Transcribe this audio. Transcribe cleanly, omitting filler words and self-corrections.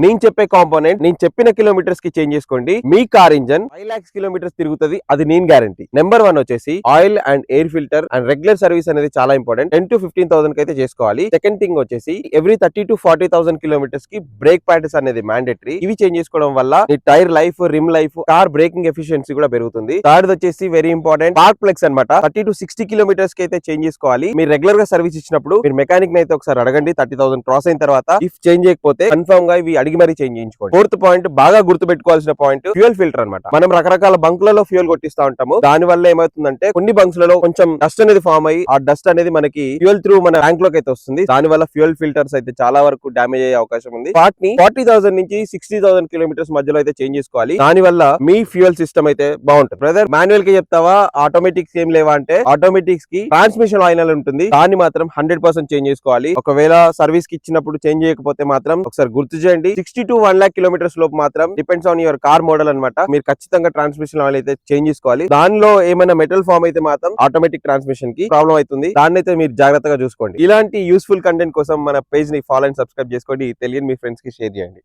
నేను చెప్పే కాంపోనెంట్ నేను చెప్పిన కిలోమీటర్స్ కి చేంజ్ చేసుకోండి, మీ కార్ ఇంజన్ 5 lakhs కిలోమీటర్స్ తిరుగుతుంది. అది నేను గ్యారంటీ. నెంబర్ 1 వచ్చేసి oil and air filter and regular service అనేది చాలా ఇంపార్టెంట్. 10 to 15,000 కి అయితే చేసుకోవాలి. సెకండ్ థింగ్ వచ్చేసి ఎవ్రీ 30 to 40,000 కిలోమీటర్స్ కి బ్రేక్ ప్యాడ్స్ అనేది మ్యాండేటరీ. ఇవి చేంజ్ చేసుకోవడం వల్ల మీ tyre life, rim life, car braking efficiency కూడా పెరుగుతుంది. థర్డ్ వచ్చేసి వెరీ ఇంపార్టెంట్ స్పార్క్ ప్లగ్స్ అన్నమాట. 30 to 60 కిలోమీటర్స్ కి అయితే చేంజ్ చేసుకోవాలి. మీరు రెగ్యులర్ గా సర్వీస్ ఇచ్చినప్పుడు మీరు మెకానిక్ అయితే ఒకసారి అడగండి. 30,000 క్రాస్ అయిన తర్వాత ఇఫ్ చేంజ్ చేయకపోతే కన్ఫర్మ్ గా ఇవి అడిగి మరీ చేంజ్ చేయించుకోండి. ఫోర్త్ పాయింట్ బాగా గుర్తు పెట్టుకోవాల్సిన పాయింట్ ఫ్యూయల్ ఫిల్టర్ అన్నమాట. మనం రకరకాల బంకులలో ఫ్యూయల్ కొట్టిస్తా ఉంటాము. దాని వల్ల ఏమవుతుందంటే కొన్ని బంక్స్ లలో కొంచెం డస్ట్ అనేది ఫామ్ అయ్యి ఆ డస్ట్ అనేది మనకి ఫ్యూయల్ త్రూ మన ట్యాంక్ లోకి అయితే వస్తుంది. దాని వల్ల ఫ్యూయల్ ఫిల్టర్స్ అయితే చాలా వరకు డామేజ్ అయ్యే అవకాశం ఉంది. వాటిని 40,000 నుంచి 60,000 కిలోమీటర్స్ మధ్యలో అయితే చేంజ్ చేసుకోవాలి. దాని వల్ల మీ ఫ్యూయల్ సిస్టమ్ అయితే బాగుంటుంది. బ్రదర్ మాన్యువల్ కి చెప్తావా ఆటోమేటిక్స్ ఏం లేవా అంటే ఆటోమేటిక్స్ కి ట్రాన్స్మిషన్ ఆయిల్ అని ఉంటుంది. దాన్ని మాత్రం 100% చేంజ్ చేసుకోవాలి. ఒకవేళ సర్వీస్ కి ఇచ్చినప్పుడు చేంజ్ చేయకపోతే మాత్రం ఒకసారి గుర్తు చేయండి. 60 to 1 lakh కిలోమీటర్స్ లోపు మాత్రం depends on your car model అన్నమాట. మీరు ఖచ్చితంగా ట్రాన్స్మిషన్ ఆయిల్ అయితే చేంజ్ చేసుకోవాలి. దానిలో ఏమైనా మెటల్ ఫామ్ అయితే మాత్రం ఆటోమేటిక్ ట్రాన్స్మిషన్ కి ప్రాబ్లం అవుతుంది. దాన్ని అయితే మీరు జాగ్రత్తగా చూసుకోండి. ఇలాంటి యూస్ఫుల్ కంటెంట్ కోసం మన పేజ్ ని ఫాలో అండ్ సబ్స్క్రైబ్ చేసుకోండి. తెలియని మీ ఫ్రెండ్స్ కి షేర్ చేయండి.